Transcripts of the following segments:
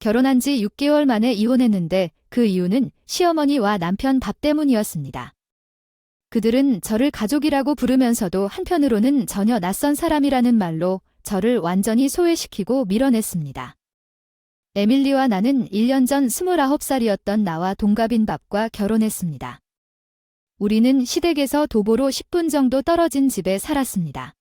결혼한 지 6개월 만에 이혼했는데 그 이유는 시어머니와 남편 밥 때문이었습니다. 그들은 저를 가족이라고 부르면서도 한편으로는 전혀 낯선 사람이라는 말로 저를 완전히 소외시키고 밀어냈습니다. 에밀리와 나는 1년 전 29살이었던 나와 동갑인 밥과 결혼했습니다. 우리는 시댁에서 도보로 10분 정도 떨어진 집에 살았습니다.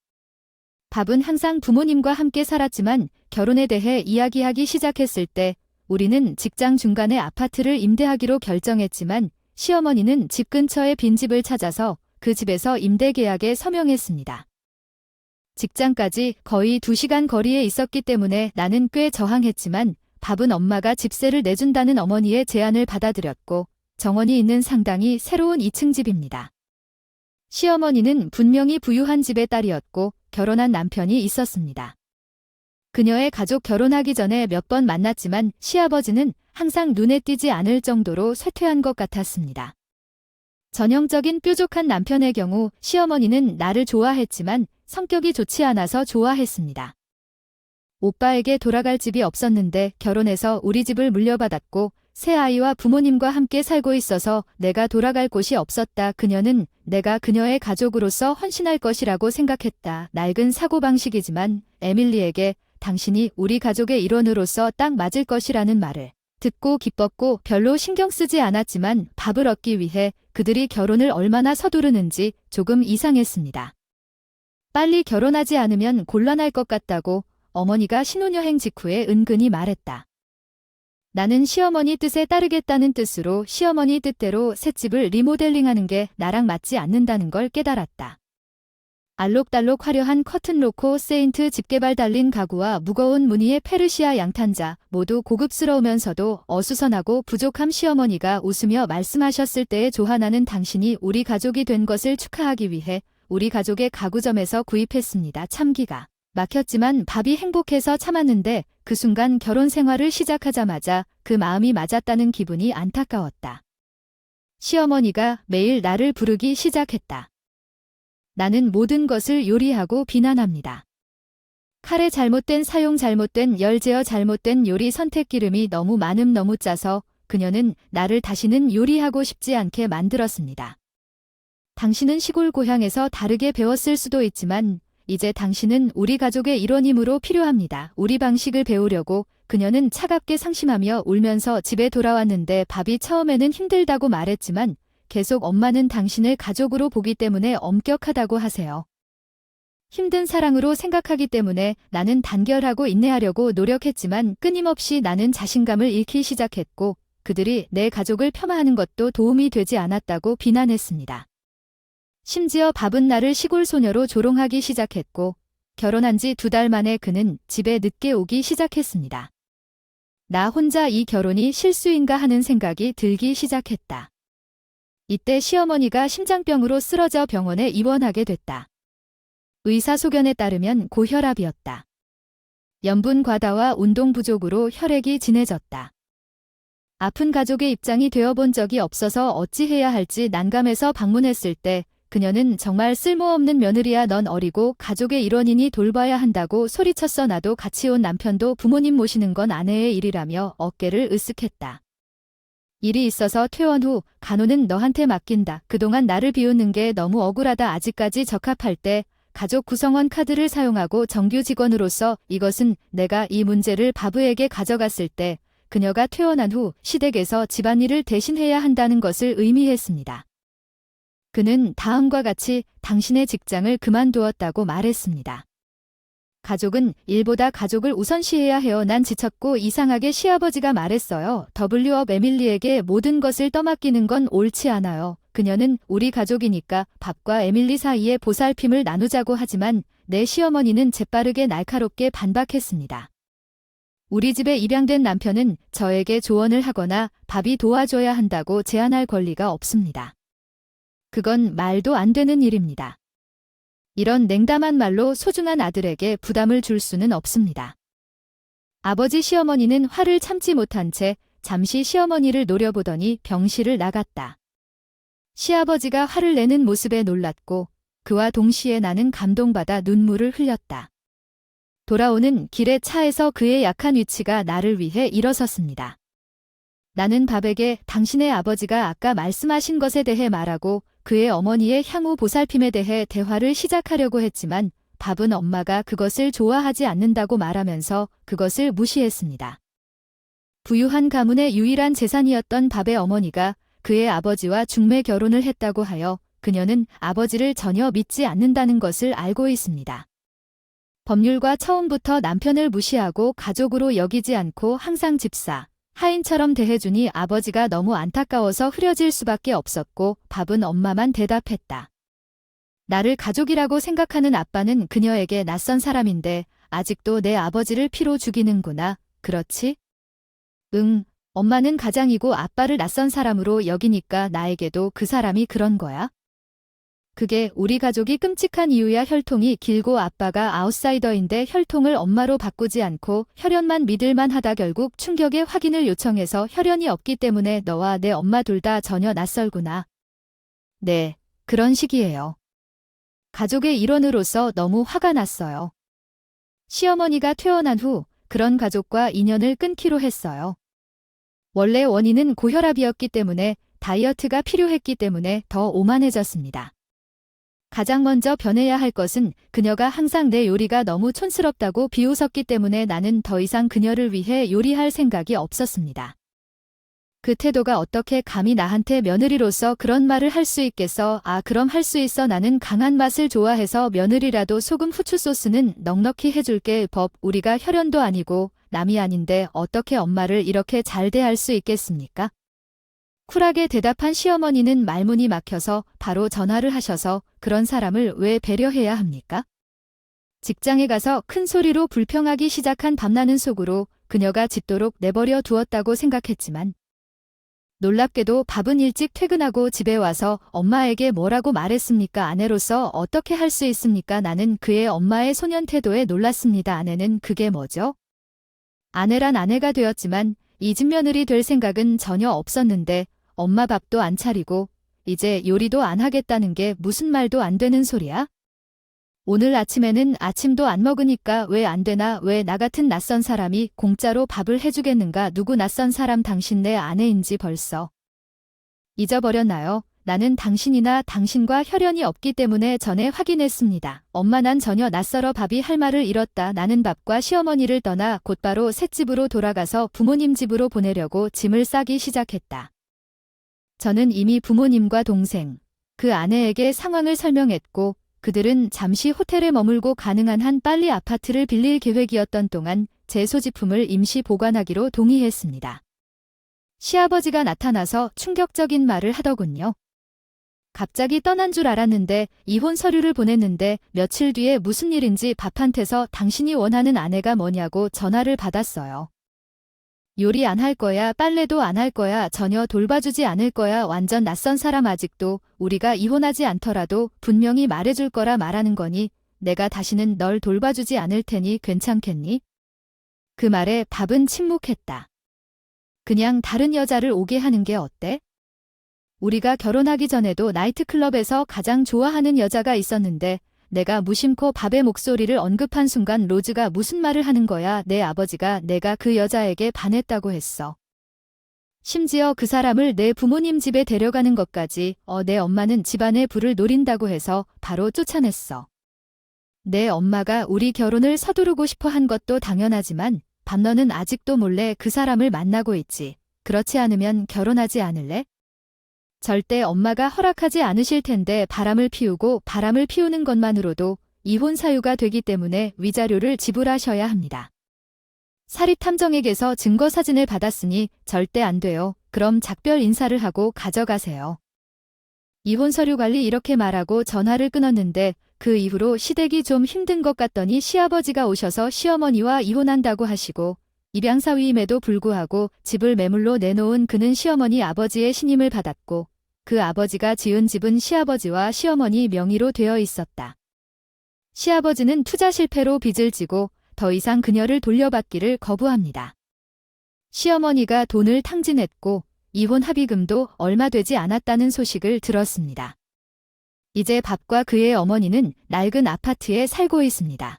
밥은 항상 부모님과 함께 살았지만 결혼에 대해 이야기하기 시작했을 때 우리는 직장 중간에 아파트를 임대하기로 결정했지만 시어머니는 집 근처에 빈집을 찾아서 그 집에서 임대 계약에 서명했습니다. 직장까지 거의 2시간 거리에 있었기 때문에 나는 꽤 저항했지만 밥은 엄마가 집세를 내준다는 어머니의 제안을 받아들였고 정원이 있는 상당히 새로운 2층 집입니다. 시어머니는 분명히 부유한 집의 딸이었고 결혼한 남편이 있었습니다. 그녀의 가족 결혼하기 전에 몇 번 만났지만 시아버지는 항상 눈에 띄지 않을 정도로 쇠퇴한 것 같았습니다. 전형적인 뾰족한 남편의 경우 시어머니는 나를 좋아했지만 성격이 좋지 않아서 좋아했습니다. 오빠에게 돌아갈 집이 없었는데 결혼해서 우리 집을 물려받았고 새 아이와 부모님과 함께 살고 있어서 내가 돌아갈 곳이 없었다. 그녀는 내가 그녀의 가족으로서 헌신할 것이라고 생각했다. 낡은 사고방식이지만 에밀리에게 당신이 우리 가족의 일원으로서 딱 맞을 것이라는 말을 듣고 기뻤고 별로 신경 쓰지 않았지만 밥을 얻기 위해 그들이 결혼을 얼마나 서두르는지 조금 이상했습니다. 빨리 결혼하지 않으면 곤란할 것 같다고 어머니가 신혼여행 직후에 은근히 말했다. 나는 시어머니 뜻에 따르겠다는 뜻으로 시어머니 뜻대로 셋집을 리모델링하는 게 나랑 맞지 않는다는 걸 깨달았다. 알록달록 화려한 커튼 로코 세인트 집게발 달린 가구와 무거운 무늬의 페르시아 양탄자 모두 고급스러우면서도 어수선하고 부족함. 시어머니가 웃으며 말씀하셨을 때의 조하나는 당신이 우리 가족이 된 것을 축하하기 위해 우리 가족의 가구점에서 구입했습니다. 참기가 막혔지만 밥이 행복해서 참았는데 그 순간 결혼 생활을 시작하자마자 그 마음이 맞았다는 기분이 안타까웠다. 시어머니가 매일 나를 부르기 시작했다. 나는 모든 것을 요리하고 비난합니다. 칼의 잘못된 사용, 잘못된 열 제어, 잘못된 요리 선택, 기름이 너무 많음, 너무 짜서 그녀는 나를 다시는 요리하고 싶지 않게 만들었습니다. 당신은 시골 고향에서 다르게 배웠을 수도 있지만 이제 당신은 우리 가족의 일원이므로 필요합니다. 우리 방식을 배우려고 그녀는 차갑게 상심하며 울면서 집에 돌아왔는데 밥이 처음에는 힘들다고 말했지만 계속 엄마는 당신을 가족으로 보기 때문에 엄격하다고 하세요. 힘든 사랑으로 생각하기 때문에 나는 단결하고 인내하려고 노력했지만 끊임없이 나는 자신감을 잃기 시작했고 그들이 내 가족을 폄하하는 것도 도움이 되지 않았다고 비난했습니다. 심지어 밥은 나를 시골 소녀로 조롱하기 시작했고 결혼한 지 2달 만에 그는 집에 늦게 오기 시작했습니다. 나 혼자 이 결혼이 실수인가 하는 생각이 들기 시작했다. 이때 시어머니가 심장병으로 쓰러져 병원에 입원하게 됐다. 의사 소견에 따르면 고혈압이었다. 염분 과다와 운동 부족으로 혈액이 진해졌다. 아픈 가족의 입장이 되어본 적이 없어서 어찌해야 할지 난감해서 방문했을 때 그녀는 정말 쓸모없는 며느리야, 넌 어리고 가족의 일원이니 돌봐야 한다고 소리쳤어. 나도 같이 온 남편도 부모님 모시는 건 아내의 일이라며 어깨를 으쓱했다. 일이 있어서 퇴원 후 간호는 너한테 맡긴다. 그동안 나를 비웃는 게 너무 억울하다. 아직까지 적합할 때 가족 구성원 카드를 사용하고 정규 직원으로서 이것은 내가 이 문제를 바브에게 가져갔을 때 그녀가 퇴원한 후 시댁에서 집안일을 대신해야 한다는 것을 의미했습니다. 그는 다음과 같이 당신의 직장을 그만두었다고 말했습니다. 가족은 일보다 가족을 우선시해야 해요. 난 지쳤고 이상하게 시아버지가 말했어요. W.업 에밀리에게 모든 것을 떠맡기는 건 옳지 않아요. 그녀는 우리 가족이니까 밥과 에밀리 사이에 보살핌을 나누자고 하지만 내 시어머니는 재빠르게 날카롭게 반박했습니다. 우리 집에 입양된 남편은 저에게 조언을 하거나 밥이 도와줘야 한다고 제안할 권리가 없습니다. 그건 말도 안 되는 일입니다. 이런 냉담한 말로 소중한 아들에게 부담을 줄 수는 없습니다. 아버지 시어머니는 화를 참지 못한 채 잠시 시어머니를 노려보더니 병실을 나갔다. 시아버지가 화를 내는 모습에 놀랐고 그와 동시에 나는 감동받아 눈물을 흘렸다. 돌아오는 길에 차에서 그의 약한 위치가 나를 위해 일어섰습니다. 나는 밥에게 당신의 아버지가 아까 말씀하신 것에 대해 말하고 그의 어머니의 향후 보살핌에 대해 대화를 시작하려고 했지만 밥은 엄마가 그것을 좋아하지 않는다고 말하면서 그것을 무시했습니다. 부유한 가문의 유일한 재산이었던 밥의 어머니가 그의 아버지와 중매 결혼을 했다고 하여 그녀는 아버지를 전혀 믿지 않는다는 것을 알고 있습니다. 법률과 처음부터 남편을 무시하고 가족으로 여기지 않고 항상 집사, 하인처럼 대해주니 아버지가 너무 안타까워서 흐려질 수밖에 없었고 밥은 엄마만 대답했다. 나를 가족이라고 생각하는 아빠는 그녀에게 낯선 사람인데 아직도 내 아버지를 피로 죽이는구나. 그렇지? 응, 엄마는 가장이고 아빠를 낯선 사람으로 여기니까 나에게도 그 사람이 그런 거야? 그게 우리 가족이 끔찍한 이유야. 혈통이 길고 아빠가 아웃사이더인데 혈통을 엄마로 바꾸지 않고 혈연만 믿을만 하다. 결국 충격의 확인을 요청해서 혈연이 없기 때문에 너와 내 엄마 둘 다 전혀 낯설구나. 네, 그런 식이에요. 가족의 일원으로서 너무 화가 났어요. 시어머니가 퇴원한 후 그런 가족과 인연을 끊기로 했어요. 원래 원인은 고혈압이었기 때문에 다이어트가 필요했기 때문에 더 오만해졌습니다. 가장 먼저 변해야 할 것은 그녀가 항상 내 요리가 너무 촌스럽다고 비웃었기 때문에 나는 더 이상 그녀를 위해 요리할 생각이 없었습니다. 그 태도가 어떻게 감히 나한테 며느리로서 그런 말을 할 수 있겠어? 아, 그럼 할 수 있어. 나는 강한 맛을 좋아해서 며느리라도 소금 후추 소스는 넉넉히 해줄게. 우리가 혈연도 아니고 남이 아닌데 어떻게 엄마를 이렇게 잘 대할 수 있겠습니까? 쿨하게 대답한 시어머니는 말문이 막혀서 바로 전화를 하셔서 그런 사람을 왜 배려해야 합니까? 직장에 가서 큰 소리로 불평하기 시작한 밤나는 속으로 그녀가 짖도록 내버려 두었다고 생각했지만 놀랍게도 밥은 일찍 퇴근하고 집에 와서 엄마에게 뭐라고 말했습니까? 아내로서 어떻게 할 수 있습니까? 나는 그의 엄마의 소년 태도에 놀랐습니다. 아내는 그게 뭐죠? 아내란 아내가 되었지만 이 집 며느리 될 생각은 전혀 없었는데 엄마 밥도 안 차리고 이제 요리도 안 하겠다는 게 무슨 말도 안 되는 소리야? 오늘 아침에는 아침도 안 먹으니까 왜 안 되나? 왜 나 같은 낯선 사람이 공짜로 밥을 해주겠는가? 누구 낯선 사람? 당신 내 아내인지 벌써 잊어버렸나요? 나는 당신이나 당신과 혈연이 없기 때문에 전에 확인했습니다. 엄마, 난 전혀 낯설어. 밥이 할 말을 잃었다. 나는 밥과 시어머니를 떠나 곧바로 셋집으로 돌아가서 부모님 집으로 보내려고 짐을 싸기 시작했다. 저는 이미 부모님과 동생, 그 아내에게 상황을 설명했고 그들은 잠시 호텔에 머물고 가능한 한 빨리 아파트를 빌릴 계획이었던 동안 제 소지품을 임시 보관하기로 동의했습니다. 시아버지가 나타나서 충격적인 말을 하더군요. 갑자기 떠난 줄 알았는데 이혼 서류를 보냈는데 며칠 뒤에 무슨 일인지 밥한테서 당신이 원하는 아내가 뭐냐고 전화를 받았어요. 요리 안 할 거야, 빨래도 안 할 거야, 전혀 돌봐주지 않을 거야. 완전 낯선 사람. 아직도 우리가 이혼하지 않더라도 분명히 말해줄 거라 말하는 거니 내가 다시는 널 돌봐주지 않을 테니 괜찮겠니? 그 말에 밥은 침묵했다. 그냥 다른 여자를 오게 하는 게 어때? 우리가 결혼하기 전에도 나이트클럽에서 가장 좋아하는 여자가 있었는데 내가 무심코 밥의 목소리를 언급한 순간 로즈가 무슨 말을 하는 거야? 내 아버지가 내가 그 여자에게 반했다고 했어. 심지어 그 사람을 내 부모님 집에 데려가는 것까지. 내 엄마는 집안의 부를 노린다고 해서 바로 쫓아냈어. 내 엄마가 우리 결혼을 서두르고 싶어 한 것도 당연하지만 밥, 너는 아직도 몰래 그 사람을 만나고 있지. 그렇지 않으면 결혼하지 않을래? 절대 엄마가 허락하지 않으실 텐데 바람을 피우는 것만으로도 이혼 사유가 되기 때문에 위자료를 지불하셔야 합니다. 사립탐정에게서 증거사진을 받았으니 절대 안 돼요. 그럼 작별 인사를 하고 가져가세요. 이혼 서류 관리 이렇게 말하고 전화를 끊었는데 그 이후로 시댁이 좀 힘든 것 같더니 시아버지가 오셔서 시어머니와 이혼한다고 하시고 입양사위임에도 불구하고 집을 매물로 내놓은 그는 시어머니 아버지의 신임을 받았고 그 아버지가 지은 집은 시아버지와 시어머니 명의로 되어 있었다. 시아버지는 투자 실패로 빚을 지고 더 이상 그녀를 돌려받기를 거부합니다. 시어머니가 돈을 탕진했고 이혼 합의금도 얼마 되지 않았다는 소식을 들었습니다. 이제 밥과 그의 어머니는 낡은 아파트에 살고 있습니다.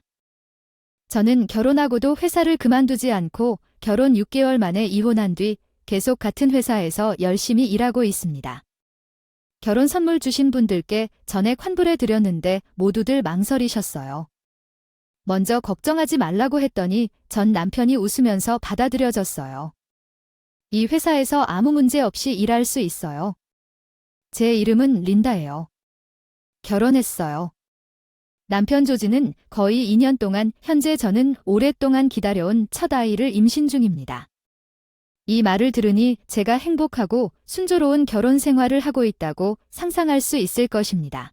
저는 결혼하고도 회사를 그만두지 않고 결혼 6개월 만에 이혼한 뒤 계속 같은 회사에서 열심히 일하고 있습니다. 결혼 선물 주신 분들께 전액 환불해 드렸는데 모두들 망설이셨어요. 먼저 걱정하지 말라고 했더니 전 남편이 웃으면서 받아들여졌어요. 이 회사에서 아무 문제 없이 일할 수 있어요. 제 이름은 린다예요. 결혼했어요. 남편 조지는 거의 2년 동안, 현재 저는 오랫동안 기다려온 첫 아이를 임신 중입니다. 이 말을 들으니 제가 행복하고 순조로운 결혼 생활을 하고 있다고 상상할 수 있을 것입니다.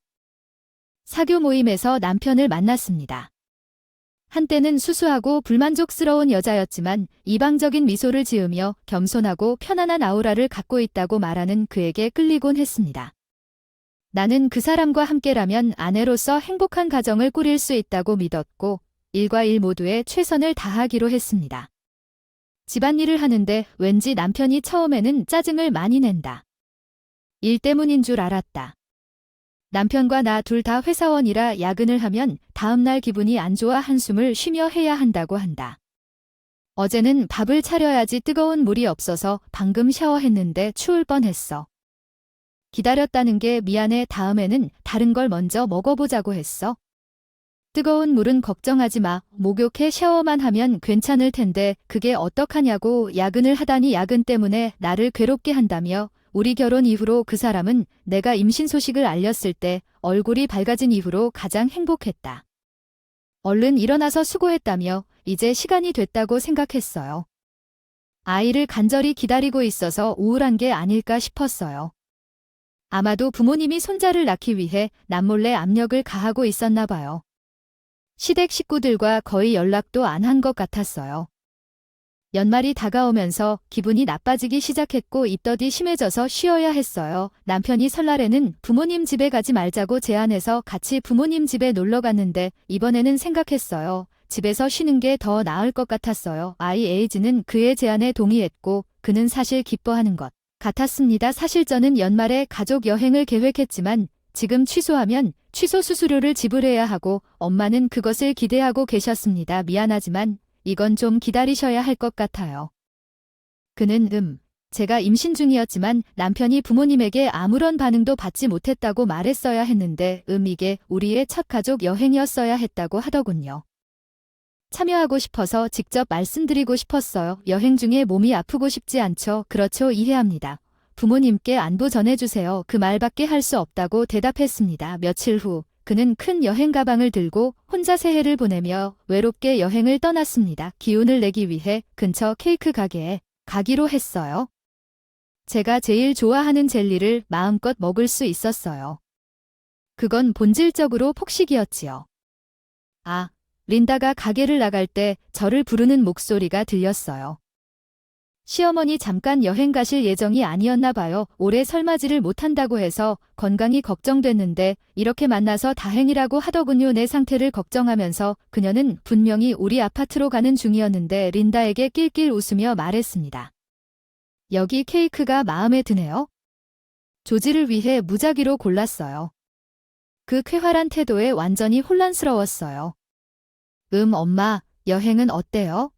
사교 모임에서 남편을 만났습니다. 한때는 수수하고 불만족스러운 여자였지만 이방적인 미소를 지으며 겸손하고 편안한 아우라를 갖고 있다고 말하는 그에게 끌리곤 했습니다. 나는 그 사람과 함께라면 아내로서 행복한 가정을 꾸릴 수 있다고 믿었고 일과 일 모두에 최선을 다하기로 했습니다. 집안일을 하는데 왠지 남편이 처음에는 짜증을 많이 낸다. 일 때문인 줄 알았다. 남편과 나 둘 다 회사원이라 야근을 하면 다음날 기분이 안 좋아 한숨을 쉬며 해야 한다고 한다. 어제는 밥을 차려야지 뜨거운 물이 없어서 방금 샤워했는데 추울 뻔했어. 기다렸다는 게 미안해. 다음에는 다른 걸 먼저 먹어보자고 했어. 뜨거운 물은 걱정하지 마. 목욕해 샤워만 하면 괜찮을 텐데 그게 어떡하냐고. 야근을 하다니 야근 때문에 나를 괴롭게 한다며 우리 결혼 이후로 그 사람은 내가 임신 소식을 알렸을 때 얼굴이 밝아진 이후로 가장 행복했다. 얼른 일어나서 수고했다며 이제 시간이 됐다고 생각했어요. 아이를 간절히 기다리고 있어서 우울한 게 아닐까 싶었어요. 아마도 부모님이 손자를 낳기 위해 남몰래 압력을 가하고 있었나 봐요. 시댁 식구들과 거의 연락도 안 한 것 같았어요. 연말이 다가오면서 기분이 나빠지기 시작했고 입덧이 심해져서 쉬어야 했어요. 남편이 설날에는 부모님 집에 가지 말자고 제안해서 같이 부모님 집에 놀러 갔는데 이번에는 생각했어요. 집에서 쉬는 게 더 나을 것 같았어요. 아이 에이지는 그의 제안에 동의했고 그는 사실 기뻐하는 것 같았습니다. 사실 저는 연말에 가족 여행을 계획했지만 지금 취소하면 취소 수수료를 지불해야 하고 엄마는 그것을 기대하고 계셨습니다. 미안하지만 이건 좀 기다리셔야 할 것 같아요. 그는 제가 임신 중이었지만 남편이 부모님에게 아무런 반응도 받지 못했다고 말했어야 했는데 이게 우리의 첫 가족 여행이었어야 했다고 하더군요. 참여하고 싶어서 직접 말씀드리고 싶었어요. 여행 중에 몸이 아프고 싶지 않죠. 그렇죠. 이해합니다. 부모님께 안부 전해주세요. 그 말밖에 할 수 없다고 대답했습니다. 며칠 후 그는 큰 여행 가방을 들고 혼자 새해를 보내며 외롭게 여행을 떠났습니다. 기운을 내기 위해 근처 케이크 가게에 가기로 했어요. 제가 제일 좋아하는 젤리를 마음껏 먹을 수 있었어요. 그건 본질적으로 폭식이었지요. 아, 린다가 가게를 나갈 때 저를 부르는 목소리가 들렸어요. 시어머니 잠깐 여행 가실 예정이 아니었나 봐요. 올해 설맞이를 못한다고 해서 건강이 걱정됐는데 이렇게 만나서 다행이라고 하더군요. 내 상태를 걱정하면서 그녀는 분명히 우리 아파트로 가는 중이었는데 린다에게 낄낄 웃으며 말했습니다. 여기 케이크가 마음에 드네요. 조지를 위해 무작위로 골랐어요. 그 쾌활한 태도에 완전히 혼란스러웠어요. 엄마, 여행은 어때요?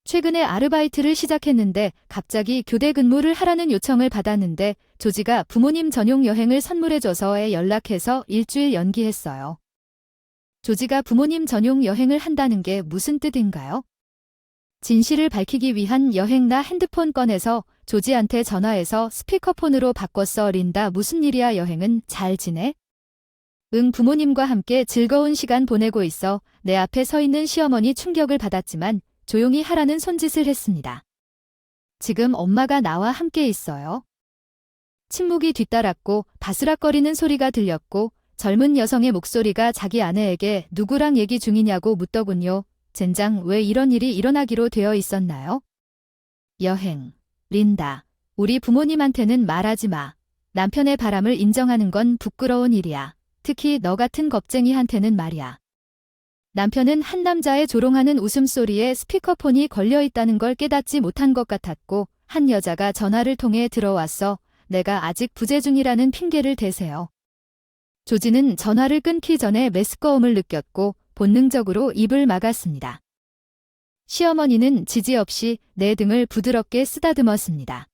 최근에 아르바이트를 시작했는데 갑자기 교대 근무를 하라는 요청을 받았는데 조지가 부모님 전용 여행을 선물해줘서에 연락해서 일주일 연기했어요. 조지가 부모님 전용 여행을 한다는 게 무슨 뜻인가요? 진실을 밝히기 위한 여행. 나 핸드폰 꺼내서 조지한테 전화해서 스피커폰으로 바꿨어. 린다, 무슨 일이야? 여행은 잘 지내? 부모님과 함께 즐거운 시간 보내고 있어. 내 앞에 서 있는 시어머니 충격을 받았지만 조용히 하라는 손짓을 했습니다. 지금 엄마가 나와 함께 있어요. 침묵이 뒤따랐고 바스락거리는 소리가 들렸고 젊은 여성의 목소리가 자기 아내에게 누구랑 얘기 중이냐고 묻더군요. 젠장, 왜 이런 일이 일어나기로 되어 있었나요? 여행. 린다, 우리 부모님한테는 말하지 마. 남편의 바람을 인정하는 건 부끄러운 일이야. 특히 너 같은 겁쟁이한테는 말이야. 남편은 한 남자의 조롱하는 웃음소리에 스피커폰이 걸려 있다는 걸 깨닫지 못한 것 같았고 한 여자가 전화를 통해 들어왔어. 내가 아직 부재 중이라는 핑계를 대세요. 조지는 전화를 끊기 전에 메스꺼움을 느꼈고 본능적으로 입을 막았습니다. 시어머니는 지지 없이 내 등을 부드럽게 쓰다듬었습니다.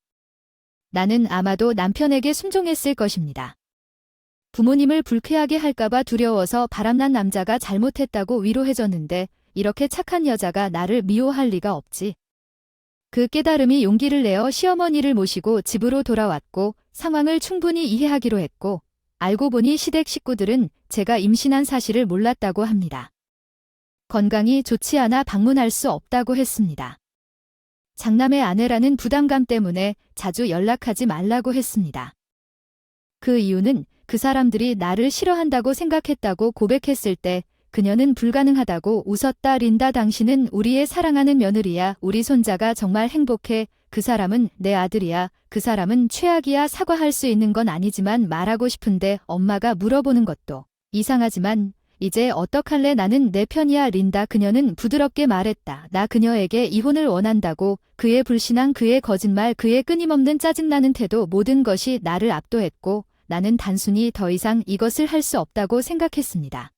나는 아마도 남편에게 순종했을 것입니다. 부모님을 불쾌하게 할까봐 두려워서 바람난 남자가 잘못했다고 위로해줬는데 이렇게 착한 여자가 나를 미워할 리가 없지. 그 깨달음이 용기를 내어 시어머니를 모시고 집으로 돌아왔고 상황을 충분히 이해하기로 했고 알고 보니 시댁 식구들은 제가 임신한 사실을 몰랐다고 합니다. 건강이 좋지 않아 방문할 수 없다고 했습니다. 장남의 아내라는 부담감 때문에 자주 연락하지 말라고 했습니다. 그 이유는 그 사람들이 나를 싫어한다고 생각했다고 고백했을 때 그녀는 불가능하다고 웃었다. 린다, 당신은 우리의 사랑하는 며느리야. 우리 손자가 정말 행복해. 그 사람은 내 아들이야. 그 사람은 최악이야. 사과할 수 있는 건 아니지만 말하고 싶은데 엄마가 물어보는 것도 이상하지만 이제 어떡할래? 나는 내 편이야. 린다, 그녀는 부드럽게 말했다. 나 그녀에게 이혼을 원한다고. 그의 불신앙, 그의 거짓말, 그의 끊임없는 짜증나는 태도, 모든 것이 나를 압도했고 나는 단순히 더 이상 이것을 할 수 없다고 생각했습니다.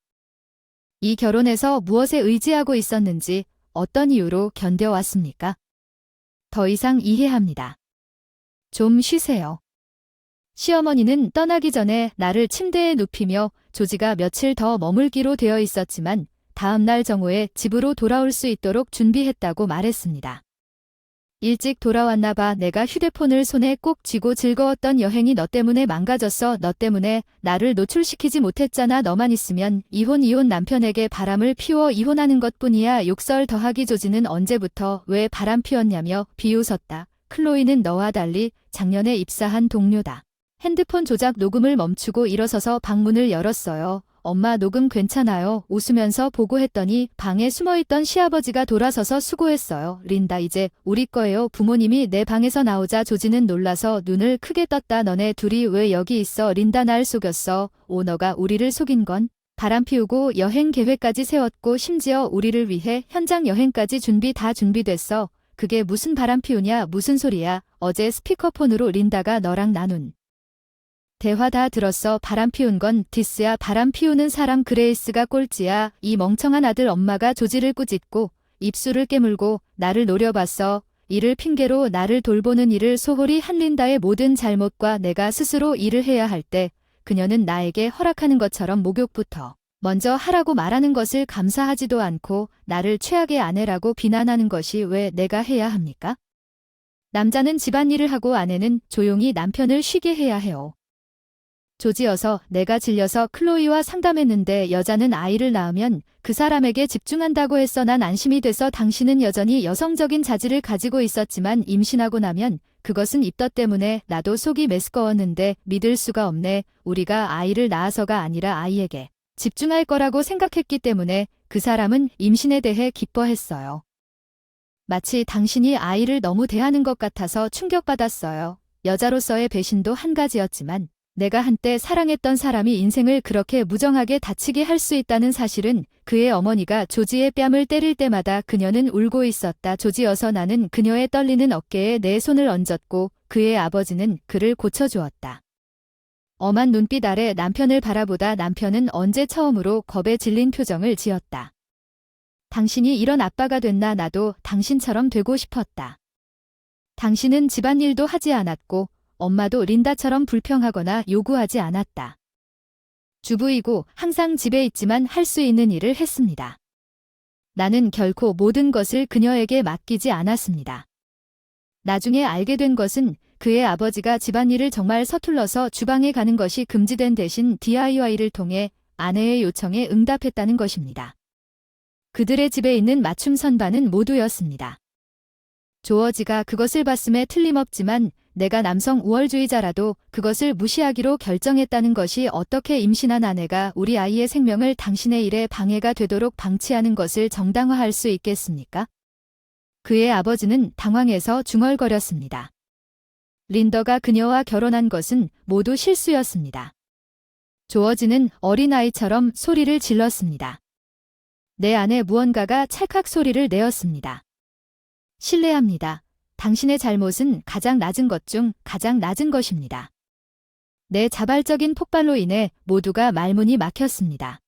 이 결혼에서 무엇에 의지하고 있었는지, 어떤 이유로 견뎌왔습니까? 더 이상 이해합니다. 좀 쉬세요. 시어머니는 떠나기 전에 나를 침대에 눕히며 조지가 며칠 더 머물기로 되어 있었지만 다음 날 정오에 집으로 돌아올 수 있도록 준비했다고 말했습니다. 일찍 돌아왔나 봐. 내가 휴대폰을 손에 꼭 쥐고 즐거웠던 여행이 너 때문에 망가졌어. 너 때문에 나를 노출시키지 못했잖아. 너만 있으면 이혼 남편에게 바람을 피워 이혼하는 것뿐이야. 욕설 더하기. 조지는 언제부터 왜 바람 피웠냐며 비웃었다. 클로이는 너와 달리 작년에 입사한 동료다. 핸드폰 조작 녹음을 멈추고 일어서서 방문을 열었어요. 엄마, 녹음 괜찮아요. 웃으면서 보고했더니 방에 숨어있던 시아버지가 돌아서서 수고했어요. 린다, 이제 우리 거예요. 부모님이 내 방에서 나오자 조지는 놀라서 눈을 크게 떴다. 너네 둘이 왜 여기 있어? 린다, 날 속였어. 오너가 우리를 속인 건 바람 피우고 여행 계획까지 세웠고 심지어 우리를 위해 현장 여행까지 다 준비됐어. 그게 무슨 바람 피우냐? 무슨 소리야? 어제 스피커폰으로 린다가 너랑 나눈 대화 다 들었어. 바람 피운 건 디스야. 바람 피우는 사람 그레이스가 꼴찌야. 이 멍청한 아들. 엄마가 조지를 꾸짖고 입술을 깨물고 나를 노려봤어. 이를 핑계로 나를 돌보는 일을 소홀히 한 린다의 모든 잘못과 내가 스스로 일을 해야 할 때 그녀는 나에게 허락하는 것처럼 목욕부터 먼저 하라고 말하는 것을 감사하지도 않고 나를 최악의 아내라고 비난하는 것이 왜 내가 해야 합니까? 남자는 집안일을 하고 아내는 조용히 남편을 쉬게 해야 해요. 조지여서 내가 질려서 클로이와 상담했는데 여자는 아이를 낳으면 그 사람에게 집중한다고 했어. 난 안심이 돼서. 당신은 여전히 여성적인 자질을 가지고 있었지만 임신하고 나면 그것은 입덧 때문에 나도 속이 메스꺼웠는데 믿을 수가 없네. 우리가 아이를 낳아서가 아니라 아이에게 집중할 거라고 생각했기 때문에 그 사람은 임신에 대해 기뻐했어요. 마치 당신이 아이를 너무 대하는 것 같아서 충격받았어요. 여자로서의 배신도 한 가지였지만 내가 한때 사랑했던 사람이 인생을 그렇게 무정하게 다치게 할 수 있다는 사실은 그의 어머니가 조지의 뺨을 때릴 때마다 그녀는 울고 있었다. 조지여서 나는 그녀의 떨리는 어깨에 내 손을 얹었고 그의 아버지는 그를 고쳐주었다. 엄한 눈빛 아래 남편을 바라보다 남편은 언제 처음으로 겁에 질린 표정을 지었다. 당신이 이런 아빠가 됐나? 나도 당신처럼 되고 싶었다. 당신은 집안일도 하지 않았고 엄마도 린다처럼 불평하거나 요구하지 않았다. 주부이고 항상 집에 있지만 할 수 있는 일을 했습니다. 나는 결코 모든 것을 그녀에게 맡기지 않았습니다. 나중에 알게 된 것은 그의 아버지가 집안일을 정말 서툴러서 주방에 가는 것이 금지된 대신 DIY를 통해 아내의 요청에 응답했다는 것입니다. 그들의 집에 있는 맞춤 선반은 모두였습니다. 조어지가 그것을 봤음에 틀림없지만 내가 남성 우월주의자라도 그것을 무시하기로 결정했다는 것이 어떻게 임신한 아내가 우리 아이의 생명을 당신의 일에 방해가 되도록 방치하는 것을 정당화할 수 있겠습니까? 그의 아버지는 당황해서 중얼거렸습니다. 린더가 그녀와 결혼한 것은 모두 실수였습니다. 조어지는 어린아이처럼 소리를 질렀습니다. 내 안에 무언가가 찰칵 소리를 내었습니다. 신뢰합니다. 당신의 잘못은 가장 낮은 것 중 가장 낮은 것입니다. 내 자발적인 폭발로 인해 모두가 말문이 막혔습니다.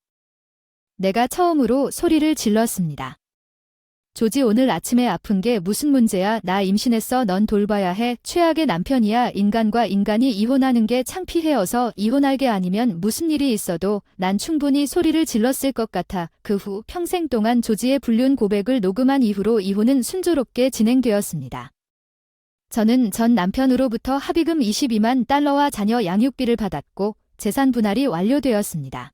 내가 처음으로 소리를 질렀습니다. 조지, 오늘 아침에 아픈 게 무슨 문제야? 나 임신했어. 넌 돌봐야 해. 최악의 남편이야. 인간과 인간이 이혼하는 게 창피해여서 이혼할 게 아니면 무슨 일이 있어도 난 충분히 소리를 질렀을 것 같아. 그 후 평생 동안 조지의 불륜 고백을 녹음한 이후로 이혼은 순조롭게 진행되었습니다. 저는 전 남편으로부터 합의금 22만 달러와 자녀 양육비를 받았고 재산 분할이 완료되었습니다.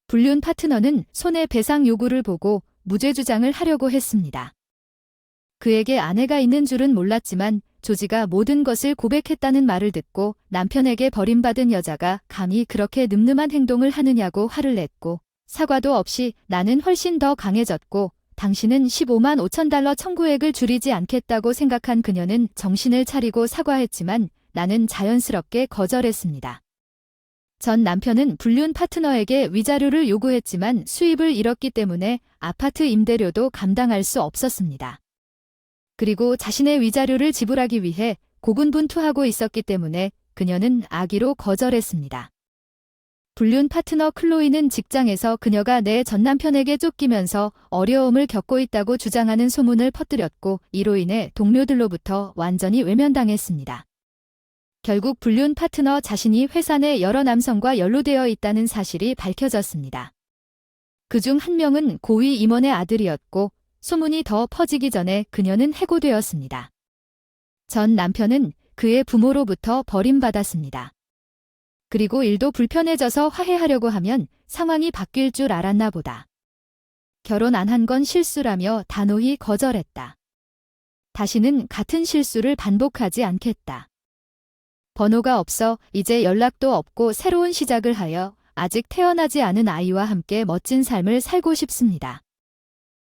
불륜 파트너는 손해배상 요구를 보고 무죄 주장을 하려고 했습니다. 그에게 아내가 있는 줄은 몰랐지만 조지가 모든 것을 고백했다는 말을 듣고 남편에게 버림받은 여자가 감히 그렇게 늠름한 행동을 하느냐고 화를 냈고 사과도 없이 나는 훨씬 더 강해졌고 당신은 15만 5천 달러 청구액을 줄이지 않겠다고 생각한 그녀는 정신을 차리고 사과했지만 나는 자연스럽게 거절했습니다. 전 남편은 불륜 파트너에게 위자료를 요구했지만 수입을 잃었기 때문에 아파트 임대료도 감당할 수 없었습니다. 그리고 자신의 위자료를 지불하기 위해 고군분투하고 있었기 때문에 그녀는 악의로 거절했습니다. 불륜 파트너 클로이는 직장에서 그녀가 내 전남편에게 쫓기면서 어려움을 겪고 있다고 주장하는 소문을 퍼뜨렸고 이로 인해 동료들로부터 완전히 외면당했습니다. 결국 불륜 파트너 자신이 회사 내 여러 남성과 연루되어 있다는 사실이 밝혀졌습니다. 그중 한 명은 고위 임원의 아들이었고 소문이 더 퍼지기 전에 그녀는 해고되었습니다. 전 남편은 그의 부모로부터 버림받았습니다. 그리고 일도 불편해져서 화해하려고 하면 상황이 바뀔 줄 알았나 보다. 결혼 안 한 건 실수라며 단호히 거절했다. 다시는 같은 실수를 반복하지 않겠다. 번호가 없어 이제 연락도 없고 새로운 시작을 하여 아직 태어나지 않은 아이와 함께 멋진 삶을 살고 싶습니다.